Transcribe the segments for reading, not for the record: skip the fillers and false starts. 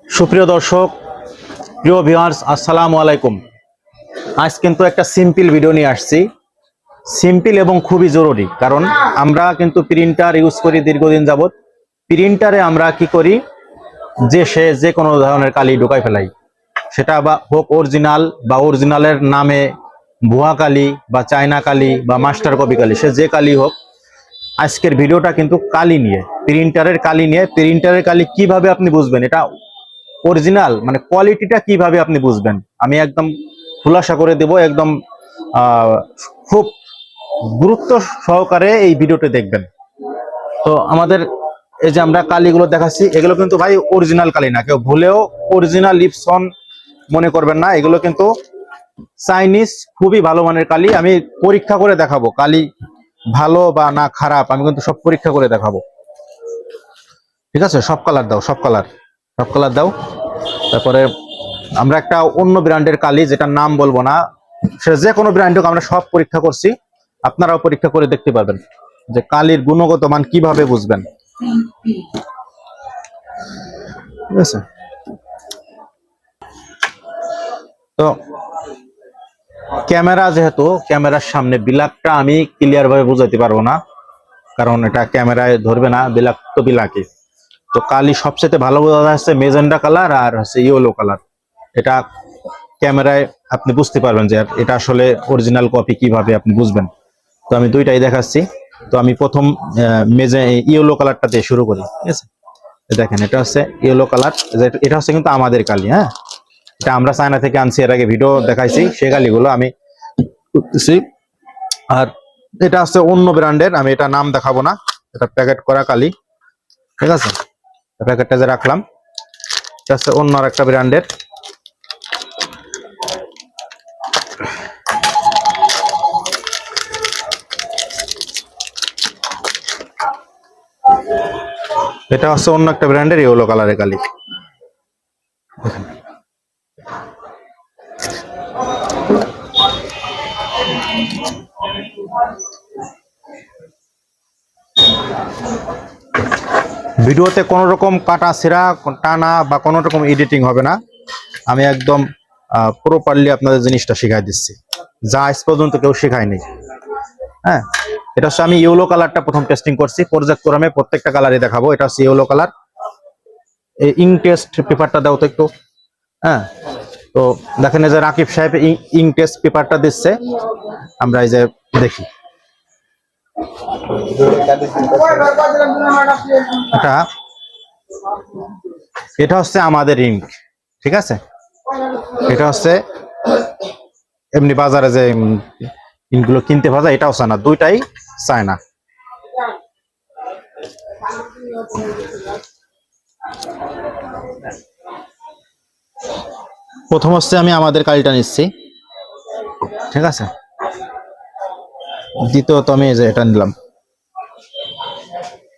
সুপ্রিয় দর্শক, প্রিয় ভিউয়ার্স, আসসালামু আলাইকুম। আজ কিন্তু একটা সিম্পল ভিডিও নিয়ে আসছি। সিম্পল এবং খুবই জরুরি, কারণ আমরা কিন্তু প্রিন্টার ইউজ করি দীর্ঘদিন যাবত। প্রিন্টারে আমরা কি করি, যে কোনো ধরনের কালি ঢুকাই ফেলাই, সেটা বা হোক অরিজিনাল বা অরিজিনালের নামে ভুয়া কালি বা চায়না কালি বা মাস্টার কপি কালি, সে যে কালি হোক। আজকের ভিডিওটা কিন্তু কালি নিয়ে, প্রিন্টারের কালি নিয়ে। প্রিন্টারের কালি কিভাবে আপনি বুঝবেন এটা অরিজিনাল, মানে কোয়ালিটিটা কিভাবে আপনি বুঝবেন, আমি একদম খুলাসা করে দেব। একদম খুব গুরুত্ব সহকারে এই ভিডিওতে দেখবেন। তো আমাদের এই যে আমরা কালিগুলো দেখাচ্ছি, এগুলো কিন্তু ভাই অরিজিনাল কালি না, কেউ ভুলেও অরিজিনাল ইপসন মনে করবেন না। এগুলো কিন্তু চাইনিজ খুবই ভালো মানের কালি। আমি পরীক্ষা করে দেখাবো কালি ভালো বা না খারাপ, আমি কিন্তু সব পরীক্ষা করে দেখাবো। ঠিক আছে, সব কালার দাও, সব কালার দাও। তারপরে আমরা একটা অন্য ব্র্যান্ডের কালি, যেটার নাম বলবো না, সে যে কোনো ব্র্যান্ড হোক, আমরা সব পরীক্ষা করছি। আপনারাও পরীক্ষা করে দেখতে পারবেন যে কালির গুণগত মান কিভাবে বুঝবেন। ঠিক আছে, তো ক্যামেরা, যেহেতু ক্যামেরার সামনে বিলাকটা আমি ক্লিয়ার ভাবে বুঝাইতে পারবো না, কারণ এটা ক্যামেরায় ধরবে না। বিলাক তো বিলাকি। তো কালি সবচেয়ে ভালো বোঝা যাচ্ছে মেজেন্ডা কালার আর হচ্ছে ইয়েলো কালার। এটা ক্যামেরায় আপনি বুঝতে পারবেন যে এটা আসলে অরিজিনাল কপি, কিভাবে আপনি বুঝবেন। তো আমি দুইটাই দেখাচ্ছি। তো আমি প্রথম ইয়েলো কালারটা দিয়ে শুরু করি। ঠিক আছে, দেখেন এটা হচ্ছে ইয়েলো কালার। এটা হচ্ছে কিন্তু আমাদের কালি। হ্যাঁ, এটা আমরা চায়না থেকে আনছি, এর আগে ভিডিও দেখাইছি, সেই কালিগুলো আমি করতেছি। আর এটা হচ্ছে অন্য ব্র্যান্ডের, আমি এটা নাম দেখাবো না, এটা প্যাকেট করা কালি। ঠিক আছে, প্যাকেটটা যে রাখলাম, এটা হচ্ছে অন্য আর একটা ব্র্যান্ডের। এটা হচ্ছে অন্য একটা ব্র্যান্ডের ইয়েলো কালারের কালি। ভিডিওতে কোনো রকম কাটা ছেঁড়া টানা বা কোনো রকম এডিটিং হবে না। আমি একদম প্রপারলি আপনাদের জিনিসটা শিখাই দিচ্ছি, যা আজ পর্যন্ত কেউ শেখায়নি। হ্যাঁ, এটা হচ্ছে আমি ইয়েলো কালারটা প্রথম টেস্টিং করছি। পর্যায়ক্রমে প্রত্যেকটা কালারই দেখাবো। এটা হচ্ছে ইয়েলো কালার। এই ইঙ্ক টেস্ট পেপারটা দাও তো একটু। হ্যাঁ, তো দেখেন এই যে রাকিব সাহেব ইঙ্ক টেস্ট পেপারটা দিচ্ছে, আমরা এই যে দেখি। এটা এটা হচ্ছে আমাদের ইঙ্ক। ঠিক আছে, এটা হচ্ছে এমনি বাজারে যে ইঙ্কগুলো কিনতে পাওয়া যায়, এটাও চায়না, দুইটাই চায়না। প্রথম হচ্ছে আমি আমাদের কালিটা নিচ্ছি। ঠিক আছে, দ্বিতীয়ত আমি এই যে এটা নিলাম।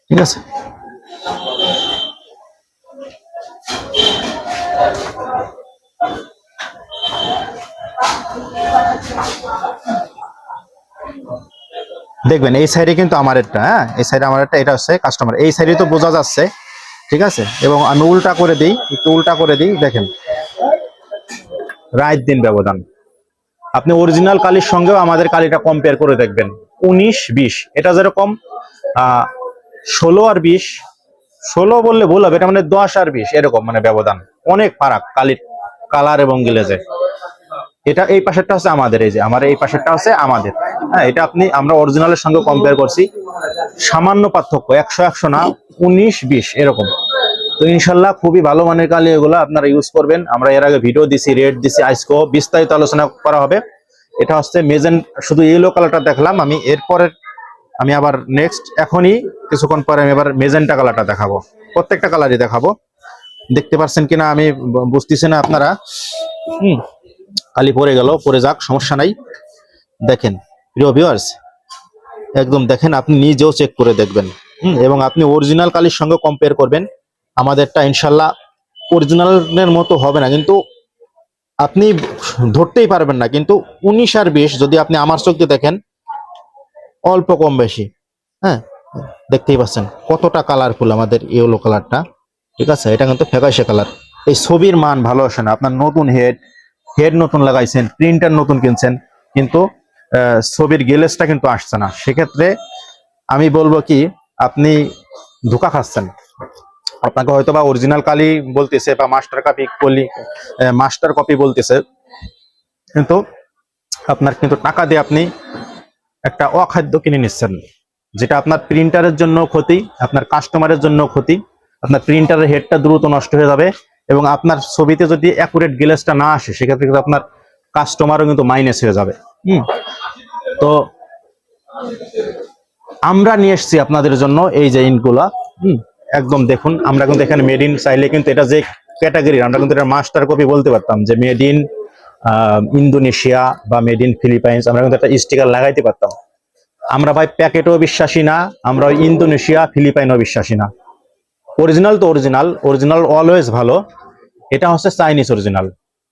ঠিক আছে, দেখবেন এই সাইডে কিন্তু আমার একটা, হ্যাঁ এই সাইডে আমার একটা, এটা হচ্ছে কাস্টমার, এই সাইডে তো বোঝা যাচ্ছে। ঠিক আছে, এবং আমি উল্টা করে দিই, একটু উল্টা করে দিই, দেখেন রাত দিন ব্যবধান। আপনি অরিজিনাল কালির সঙ্গেও আমাদের কালিটা কম্পেয়ার করে দেখবেন। 19-20, এটা যেরকম 16 আর 20, 16 বললে ভুল হবে, এটা মানে 10 আর 20, এরকম মানে ব্যবধান, অনেক ফারাক কালির কালার এবং গ্লেজে। এটা এই পাশেরটা হচ্ছে আমাদের, এই যে আমার এই পাশেরটা হচ্ছে আমাদের। হ্যাঁ, এটা আমরা অরিজিনালের সঙ্গে কম্পেয়ার করছি, সামান্য পার্থক্য, 100 না, 19-20 এরকম। তো ইনশাল্লাহ খুবই ভালো মানের কালি, এগুলো আপনারা ইউজ করবেন। আমরা এর আগে ভিডিও দিছি, রেট দিছি, আজকেও বিস্তারিত আলোচনা করা হবে। এটা হচ্ছে শুধু ইয়েলো কালারটা দেখলাম আমি, এরপরে আমি আবার নেক্সট এখনই কিছুক্ষণ পরে আমি এবার মেজেন্টা কালারটা দেখাবো। প্রত্যেকটা কালারই দেখাবো। দেখতে পাচ্ছেন কিনা আমি বুঝতেছি না আপনারা। কালি পরে গেল, পরে যাক, সমস্যা নাই। দেখেন প্রিয় ভিউয়ার্স, একদম দেখেন, আপনি নিজেও চেক করে দেখবেন। এবং আপনি অরিজিনাল কালির সঙ্গে কম্পেয়ার করবেন। আমাদেরটা ইনশাল্লাহ অরিজিনালের মতো হবে না, কিন্তু আপনি ধরতেই পারবেন না। কিন্তু 19 আর 20 যদি আপনি আমার চোখ দিয়ে দেখেন, অল্প কম বেশি। হ্যাঁ, দেখতেই পাচ্ছেন কতটা কালারফুল আমাদের ইয়েলো কালারটা। ঠিক আছে, এটা কিন্তু ফ্যাকাশে কালার। এই ছবির মান ভালো আসে না। আপনার নতুন হেড নতুন লাগাইছেন, প্রিন্টার নতুন কিনছেন, কিন্তু ছবির গ্লেজটা কিন্তু আসছে না। সেক্ষেত্রে আমি বলবো কি, আপনি ধোঁকা খাচ্ছেন। আপনাকে হয়তো বা অরিজিনাল কালি বলতেছে বা মাস্টার কপি বলতেছে, কিন্তু আপনার কিন্তু টাকা দিয়ে আপনি একটা অখাদ্য কিনে নিচ্ছেন, যেটা আপনার প্রিন্টারের জন্য ক্ষতি, আপনার কাস্টমারের জন্য ক্ষতি। আপনার প্রিন্টারের হেডটা দ্রুত নষ্ট হয়ে যাবে, এবং আপনার ছবিতে যদি অ্যাকুরেট গ্লেজটা না আসে, সেক্ষেত্রে কিন্তু আপনার কাস্টমারও কিন্তু মাইনাস হয়ে যাবে। তো আমরা নিয়ে এসেছি আপনাদের জন্য এই যে ইনগুলা। একদম দেখুন, আমরা কিন্তু এখানে মেড ইন চাইলে কিন্তু এটা যে ক্যাটাগরি, আমরা কিন্তু এটা মাস্টার কপি বলতে পারতাম যে মেড ইন ইন্দোনেশিয়া বা মেড ইন ফিলিপাইন্স, আমরা কিন্তু একটা স্টিকার লাগাইতে পারতাম। আমরা ভাই প্যাকেটও বিশ্বাসী না, আমরা ইন্দোনেশিয়া ফিলিপাইনও বিশ্বাসী না। অরিজিনাল তো অরিজিনাল, অরিজিনাল অলওয়েজ ভালো। এটা হচ্ছে চাইনিজ অরিজিনাল,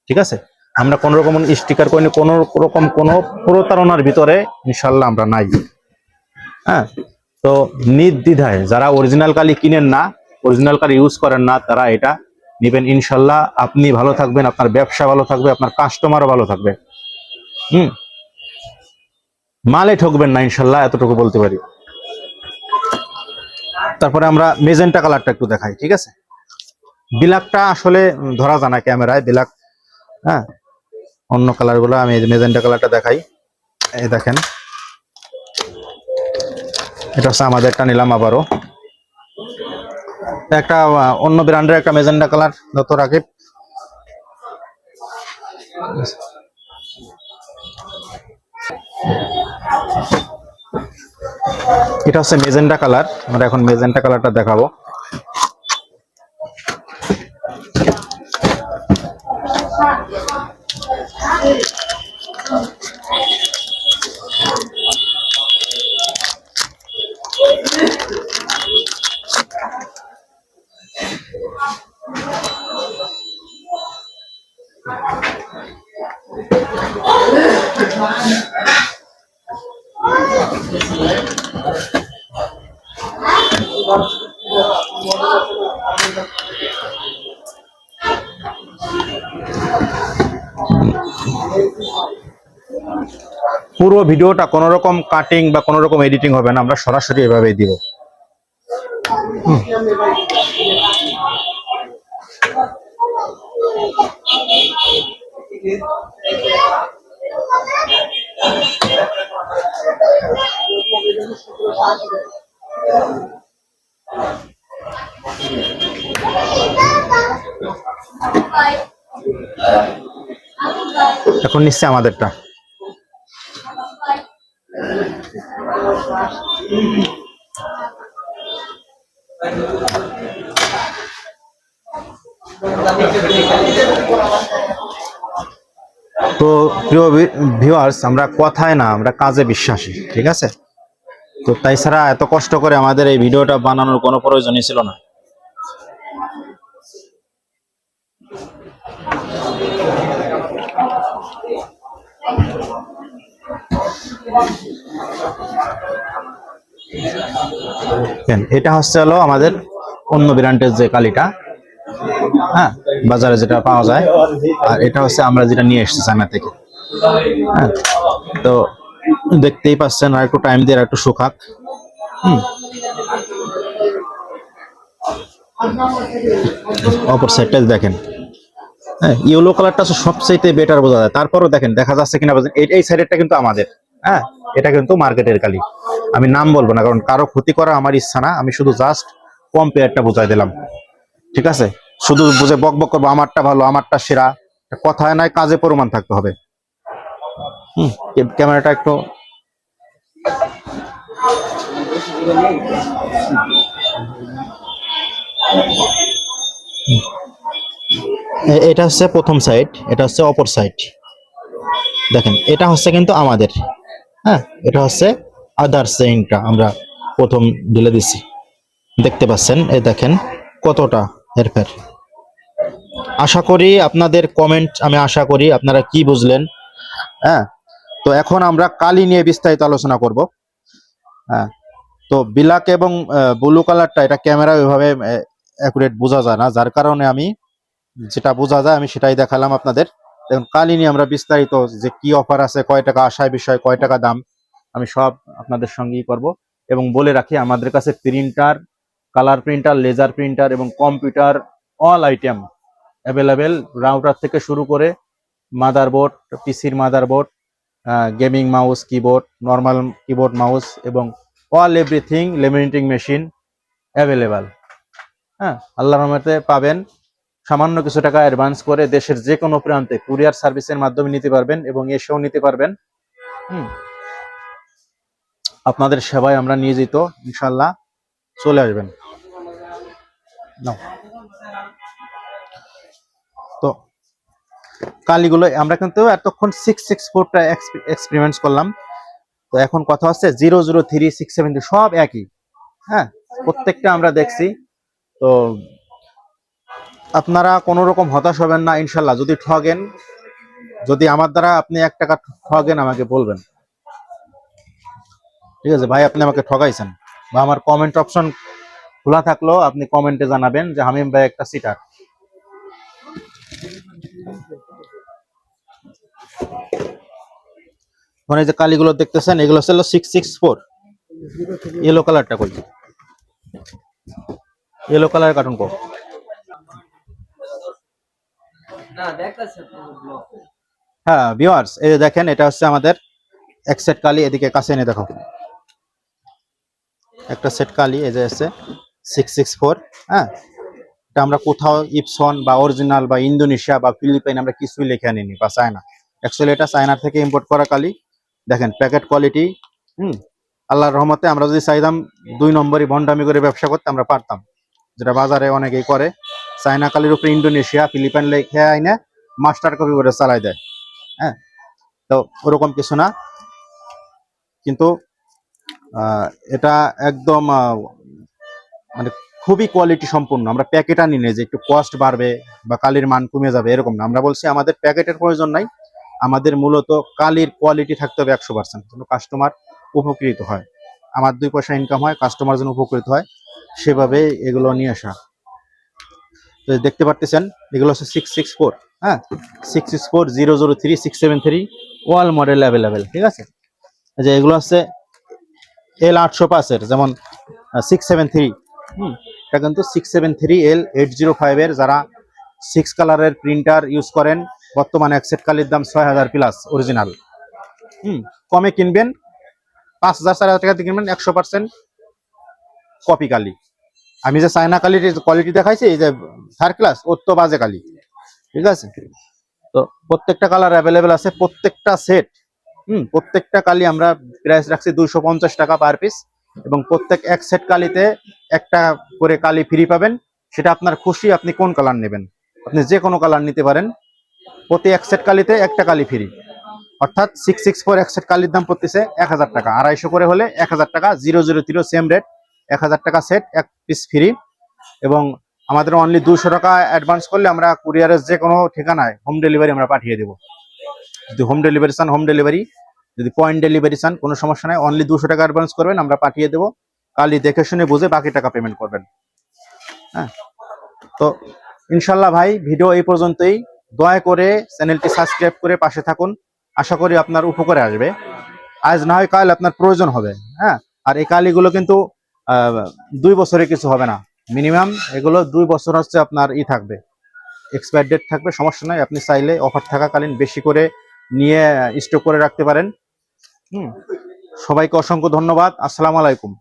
ঠিক আছে? আমরা কোন রকম স্টিকার করিনি, কোন রকম কোনো প্রতারণার ভিতরে ইনশাল্লাহ আমরা নাই। হ্যাঁ, তো নির্দ্বিধায় যারা অরিজিনাল কালি কিনেন না, অরিজিনাল কালি ইউজ করেন না, তারা এটা নেবেন। ইনশাল্লাহ আপনি ভালো থাকবেন, আপনার ব্যবসা ভালো থাকবে, আপনার কাস্টমারও ভালো থাকবে। মালে ঠকবেন না ইনশাল্লাহ, এতটুকু বলতে পারি। তারপরে আমরা মেজেন্টা কালারটা একটু দেখাই, ঠিক আছে? ব্ল্যাকটা আসলে ধরা যায় না ক্যামেরায়, ব্ল্যাক। হ্যাঁ, অন্য কালার গুলো আমি মেজেন্টা কালারটা দেখাই। এই দেখেন, এটা হচ্ছে আমাদেরটা নিলাম আবারও একটা অন্য ব্র্যান্ডের একটা মেজেন্টা কালার। যত রাকিব, এটা হচ্ছে মেজেন্টা কালার। আমরা এখন মেজেন্টা কালারটা দেখাবো। পুরো ভিডিওটা কোনো রকম কাটিং বা কোনো রকম এডিটিং হবে না, আমরা সরাসরি এভাবেই দিব। এখন নিশ্চয় আমাদেরটা। তো প্রিয় ভিউয়ার্স, আমরা কথায় না, আমরা কাজে বিশ্বাসী, ঠিক আছে? তো তাই ছাড়া এত কষ্ট করে আমাদের এই ভিডিওটা বানানোর কোনো প্রয়োজনই ছিল না। এটা হচ্ছে হলো আমাদের অন্য ব্র্যান্ডের যে কালিটা, হ্যাঁ, বাজারে যেটা পাওয়া যায়। আর এটা হচ্ছে আমরা যেটা নিয়ে এসেছি চায়না থেকে। হ্যাঁ, তো দেখতেই পাচ্ছেন, আর একটু টাইম দিয়ে একটু শুকাক। অপর সাইডটা দেখেন, হ্যাঁ, ইয়েলো কালারটা সবচাইতে বেটার বোঝা যায়। তারপরও দেখেন, দেখা যাচ্ছে কিনা এই সাইডেরটা কিন্তু আমাদের। হ্যাঁ, এটা কিন্তু মার্কেটের কালি। আমি নাম বলবো না, কারণ কারো ক্ষতি করা আমার ইচ্ছা না। আমি শুধু জাস্ট কম্পেয়ারটা বোঝাই দিলাম, ঠিক আছে? শুধু বুঝে বক বক করবো আমারটা ভালো, আমারটা সেরা, কথায় নয়, কাজে প্রমাণ থাকতে হবে। ক্যামেরাটা একটু এটা হচ্ছে প্রথম সাইড, এটা হচ্ছে অপর সাইড। দেখেন, এটা হচ্ছে কিন্তু আমাদের। হ্যাঁ, এটা হচ্ছে আদার সেইংটা আমরা প্রথম ঢেলে দিছি। দেখতে পাচ্ছেন, এই দেখেন কতটা হেরফের। আশা করি আপনাদের কমেন্ট, আমি আশা করি আপনারা কি বুঝলেন। হ্যাঁ, তো এখন আমরা কালি নিয়ে বিস্তারিত আলোচনা করব। হ্যাঁ, তো ব্ল্যাক এবং ব্লু কালারটা, এটা ক্যামেরা ওইভাবে অ্যাকুরেট বোঝা যায় না, যার কারণে আমি যেটা বোঝা যায় আমি সেটাই দেখালাম আপনাদের। দেখুন কালি নিয়ে আমরা বিস্তারিত যে কি অফার আছে, কয় টাকা আসায় বিষয়, কয় টাকা দাম, আমি সব আপনাদের সঙ্গেই করব। এবং বলে রাখি আমাদের কাছে printer, colour printer, laser printer এবং computer all item available, router থেকে শুরু করে মাদারবোর্ড, পিসির motherboard, gaming mouse, keyboard, normal keyboard mouse এবং all everything, laminating machine available. হ্যাঁ, আল্লাহর রহমতে পাবেন। সামান্য কিছু টাকা অ্যাডভান্স করে দেশের যে কোনো প্রান্তে কুরিয়ার সার্ভিসের মাধ্যমে নিতে পারবেন এবং এসেও নিতে পারবেন। আপনাদের সেবায় আমরা নিয়োজিত, ইনশাল্লাহ চলে আসবেন। তো কালিগুলো আমরা কিন্তু এতক্ষণ 664টা এক্সপেরিমেন্টস করলাম। তো এখন কথা হচ্ছে 003, 670 সব একই। হ্যাঁ, প্রত্যেকটা আমরা দেখছি। তো আপনারা কোনো রকম হতাশ হবেন না ইনশাল্লাহ। যদি ঠগেন, যদি আমার দ্বারা আপনি 1 টাকা ঠগেন আমাকে বলবেন, ঠিক আছে ভাই আপনি আমাকে ঠগাইছেন, বা আমার কমেন্ট অপশন খোলা থাকলো, আপনি কমেন্টে জানাবেন যে হামিম ভাই একটা সিটার। মানে যে কালিগুলো দেখতেছেন এগুলো হচ্ছে 664। ইয়েলো কালারটা কই? ইয়েলো কালার কার্টুন কো? হ্যাঁ ভিউয়ার্স, এই যে দেখেন এটা হচ্ছে আমাদের এক সেট কালি। এদিকে কাছে এনে দেখো, একটা সেট কালি এই যে আছে 664। হ্যাঁ, এটা আমরা কোথাও ইপসন বা অরিজিনাল বা ইন্দোনেশিয়া বা ফিলিপাইন আমরা কিছুই লিখে আনিনি, বা চায়না। অ্যাকচুয়ালি এটা চায়না থেকে ইম্পোর্ট করা কালি। দেখেন প্যাকেট কোয়ালিটি। আল্লাহর রহমতে আমরা যদি চাইতাম 2 নম্বরই ভন্ডামি করে ব্যবসা করতে আমরা পারতাম, যেটা বাজারে অনেকেই করে। চায়না কালির উপরে ইন্দোনেশিয়া, ফিলিপাইন লেখে আইনে মাস্টার কপি করে চালাই দেয়। হ্যাঁ, তো ওরকম কিছু না, কিন্তু এটা একদম মানে খুবই কোয়ালিটি সম্পূর্ণ। আমরা প্যাকেট আনি না যে একটু কস্ট বাড়বে বা কালির মান কমে যাবে, এরকম না। আমরা বলছি আমাদের প্যাকেটের প্রয়োজন নাই, আমাদের মূলত কালির কোয়ালিটি থাকতে হবে 100%, যেন কাস্টমার উপকৃত হয়, আমার 2 পয়সা ইনকাম হয়, কাস্টমার যেন উপকৃত হয়, সেভাবে এগুলো নিয়ে আসা। তো দেখতে পারতেছেন এগুলো হচ্ছে 664। হ্যাঁ, 664, 003, 673 ওয়াল মডেল অ্যাভেলেবেল, ঠিক আছে। যে এগুলো হচ্ছে L805 এর, যেমন 673। এটা কিন্তু 673L805 এর। যারা 6 কালারের প্রিন্টার ইউজ করেন, বর্তমানে এক সেট কালির দাম 6000 প্লাস অরিজিনাল। কমে কিনবেন, 5000 4000 টাকা দিয়ে কিনবেন 100% কপি কালি। আমি যে চায়না কালির কোয়ালিটি দেখাইছি, এই যে 3rd ক্লাস, ওর তো বাজে কালি, ঠিক আছে। তো প্রত্যেকটা কালার অ্যাভেলেবেল আছে, প্রত্যেকটা সেট। প্রত্যেকটা কালি আমরা প্রাইস রাখছি 250 টাকা পার পিস, এবং প্রত্যেক এক সেট কালিতে একটা করে কালি ফ্রি পাবেন। সেটা আপনার খুশি, আপনি কোন কালার নেবেন, আপনি যে কোনো কালার নিতে পারেন। প্রতি এক সেট কালিতে একটা কালি ফ্রি, অর্থাৎ 664 এক সেট কালির দাম পড়তেছে 1000 টাকা। 250 করে হলে 1000 টাকা। 003 সেম রেট, 1000 টাকা সেট, এক পিস ফ্রি। এবং আমাদের অনলি 200 টাকা অ্যাডভান্স করলে আমরা কুরিয়ারের যে কোনো ঠিকানায় হোম ডেলিভারি আমরা পাঠিয়ে দেবো। যদি হোম ডেলিভারি চান হোম ডেলিভারি, যদি পয়েন্ট ডেলিভারি চান কোনো সমস্যা নাই, অনলি 200 টাকা অ্যাডভান্স করবেন, আমরা পাঠিয়ে দেবো। কালি দেখে শুনে বুঝে বাকি টাকা পেমেন্ট করবেন। হ্যাঁ, তো ইনশাল্লাহ ভাই ভিডিও এই পর্যন্তই। দয়া করে চ্যানেলটি সাবস্ক্রাইব করে পাশে থাকুন, আশা করি আপনার উপকারে আসবে। আজ না হয় কাল আপনার প্রয়োজন হবে। হ্যাঁ, আর এই কালিগুলো কিন্তু 2 বছরে কিছু হবে না, মিনিমাম এগুলো 2 বছর হচ্ছে আপনার থাকবে, এক্সপায়ার ডেট থাকবে। সমস্যা নয়, আপনি চাইলে অফার থাকাকালীন বেশি করে নিয়ে স্টক করে রাখতে পারেন। সবাইকে অসংখ্য ধন্যবাদ। আসসালামু আলাইকুম।